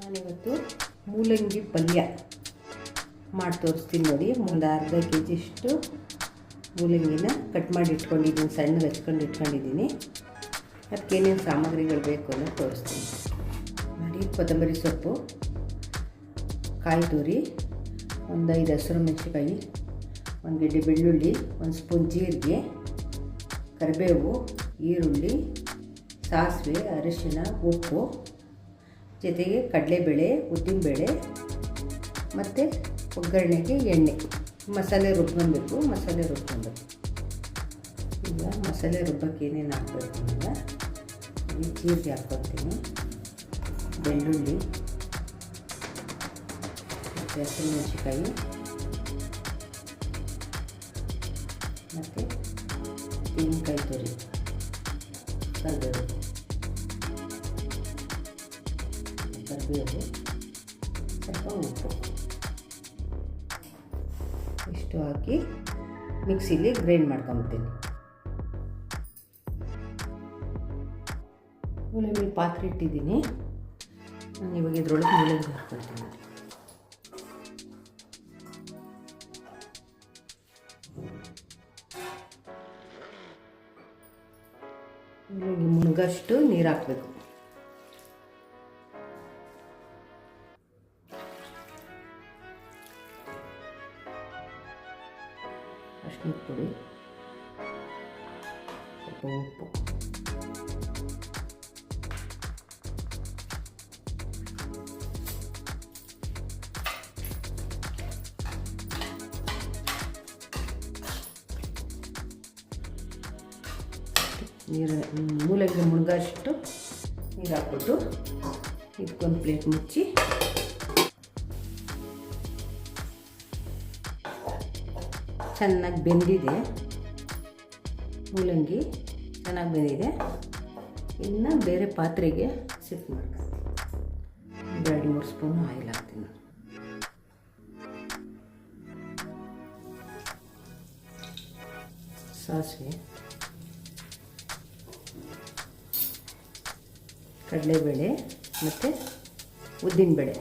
ನಾನಿವತ್ತು ಮೂಲಂಗಿ ಪಲ್ಯ ಮಾಡಿ ತೋರಿಸ್ತೀನಿ ನೋಡಿ. ಒಂದು ಅರ್ಧ ಕೆ ಜಿಯಷ್ಟು ಮೂಲಂಗಿನ ಕಟ್ ಮಾಡಿ ಇಟ್ಕೊಂಡಿದ್ದೀನಿ, ಸಣ್ಣಗೆ ಹಚ್ಕೊಂಡು ಇಟ್ಕೊಂಡಿದ್ದೀನಿ. ಅದಕ್ಕೇನೇನು ಸಾಮಗ್ರಿಗಳು ಬೇಕು ಅನ್ನೋದು ತೋರಿಸ್ತೀನಿ ನೋಡಿ. ಕೊತ್ತಂಬರಿ ಸೊಪ್ಪು, ಕಾಯಿ ತುರಿ, ಒಂದು 5 ಹಸಿರು ಮೆಣಸಿನಕಾಯಿ, 1 ಗೆಡ್ಡೆ ಬೆಳ್ಳುಳ್ಳಿ, 1 ಸ್ಪೂನ್ ಜೀರಿಗೆ, ಕರಿಬೇವು, ಈರುಳ್ಳಿ, ಸಾಸಿವೆ, ಅರಿಶಿನ, ಉಪ್ಪು, ಜೊತೆಗೆ ಕಡಲೆಬೇಳೆ, ಉದ್ದಿನಬೇಳೆ ಮತ್ತು ಒಗ್ಗರಣೆಗೆ ಎಣ್ಣೆ. ಮಸಾಲೆ ರುಬ್ಕೊಬೇಕು. ಈಗ ಮಸಾಲೆ ರುಬ್ಬಕ್ಕೆ ಏನೇನು ಹಾಕಬೇಕು ಅಂದರೆ ಜೀರಿಗೆ ಹಾಕ್ಕೊಳ್ತೀನಿ, ಬೆಳ್ಳುಳ್ಳಿ ಮತ್ತು ಹಸಿಮೆಣಸಿನಕಾಯಿ ಮತ್ತು ತೆಂಗಿನಕಾಯಿ ತುರಿ, ಕರಿಬೇವು, ಸ್ವಲ್ಪ ಉಪ್ಪು ಇಷ್ಟು ಹಾಕಿ ಮಿಕ್ಸಿಲಿ ಗ್ರೈಂಡ್ ಮಾಡ್ಕೊಂಬಿಡ್ತೀನಿ. ಮೂಲಂಗಿ ಪಾತ್ರೆ ಇಟ್ಟಿದ್ದೀನಿ. ನಾನು ಇವಾಗ ಇದ್ರೊಳಗೆ ಮೂಲಂಗಿ ಹಾಕ್ಕೊಳ್ತೀನಿ. ಮೂಲಂಗಿ ಮುಳುಗಷ್ಟು ನೀರು ಹಾಕಬೇಕು. ಅರಿಶಿನ ಪುಡಿ, ಸ್ವಲ್ಪ ಉಪ್ಪು, ಮೂಲಂಗಿ ಮುಳುಗಷ್ಟು ನೀರು ಹಾಕ್ಬಿಟ್ಟು ಇದಕ್ಕೊಂದು ಪ್ಲೇಟ್ ಮುಚ್ಚಿ ಚೆನ್ನಾಗಿ ಬೆಂದಿದೆ. ಮೂಲಂಗಿ ಚೆನ್ನಾಗಿ ಬೆಂದಿದೆ. ಇನ್ನು ಬೇರೆ ಪಾತ್ರೆಗೆ ಶಿಫ್ಟ್ ಮಾಡ್ತೀನಿ. 2-3 ಸ್ಪೂನ್ ಆಯಿಲ್ ಹಾಕ್ತೀನಿ. ಸಾಸಿವೆ, ಕಡಲೆಬೇಳೆ ಮತ್ತು ಉದ್ದಿನಬೇಳೆ,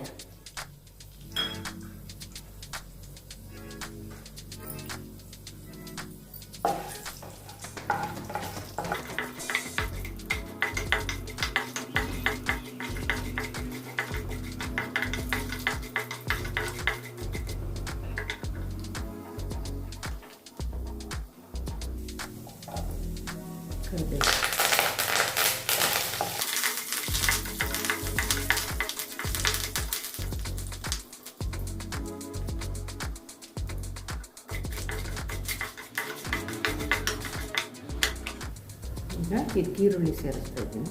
ಕರಿಬೇವು, ಈಗ ಇದಕ್ಕೆ ಈರುಳ್ಳಿ ಸೇರಿಸ್ತಾ ಇದ್ದೀನಿ.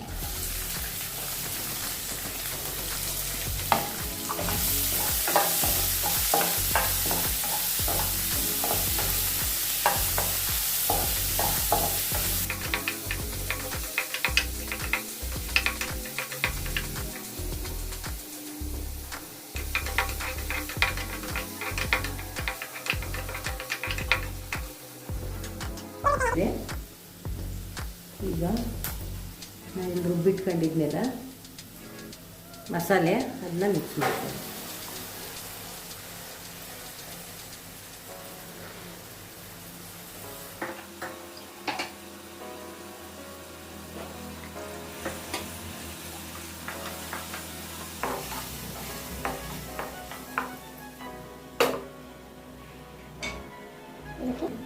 ಈಗ ನಾನು ರುಬ್ಬಿಟ್ಕೊಂಡಿದ್ನೆಲ್ಲ ಮಸಾಲೆ ಅದನ್ನ ಮಿಕ್ಸ್ ಮಾಡ್ತೀನಿ.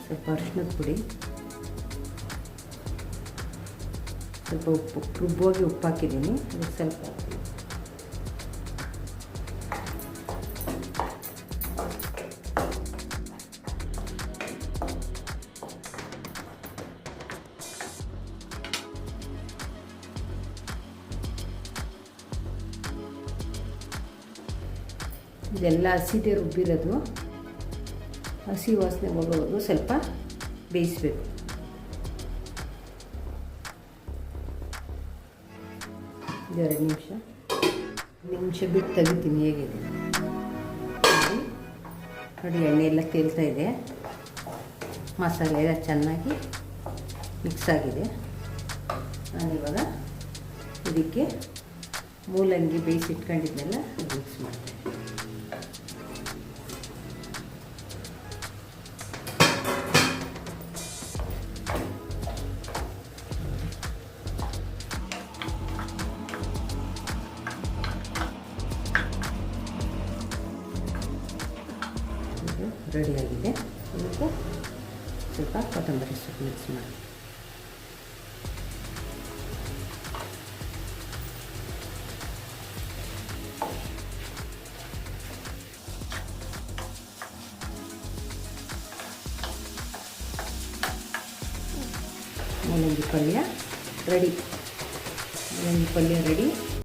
ಸ್ವಲ್ಪ ಅರಿಶಿನದ ಪುಡಿ, ಸ್ವಲ್ಪ ಉಪ್ಪು, ರುಬ್ಬವಾಗಿ ಉಪ್ಪು ಹಾಕಿದ್ದೀನಿ. ಅದಕ್ಕೆ ಸ್ವಲ್ಪ ಹಾಕ್ತೀನಿ. ಇದೆಲ್ಲ ಹಸಿದೆ ರುಬ್ಬಿರೋದು. ಹಸಿ ವಾಸನೆ ಹೋಗೋವರೆಗೂ ಸ್ವಲ್ಪ ಬೇಯಿಸಬೇಕು. 2 ನಿಮಿಷ ಬಿಟ್ಟು ತೆಗಿತೀನಿ ಹೇಗಿದೆ ನೋಡಿ. ಎಣ್ಣೆ ಎಲ್ಲ ತೇಲ್ತಾ ಇದೆ, ಮಸಾಲೆ ಎಲ್ಲ ಚೆನ್ನಾಗಿ ಮಿಕ್ಸ್ ಆಗಿದೆ. ನಾನಿವಾಗ ಇದಕ್ಕೆ ಮೂಲಂಗಿ ಬೇಯಿಸಿಟ್ಕೊಂಡಿದ್ನೆಲ್ಲ ಮಿಕ್ಸ್ ಮಾಡ್ತೀನಿ. ರೆಡಿಯಾಗಿದೆ. ಮತ್ತು ಸ್ವಲ್ಪ ಕೊತ್ತಂಬರಿ ಸೊಪ್ಪು ಮಿಕ್ಸ್ ಮಾಡಿ ಮೂಲಂಗಿ ಪಲ್ಯ ರೆಡಿ. ಮೂಲಂಗಿ ಪಲ್ಯ ರೆಡಿ.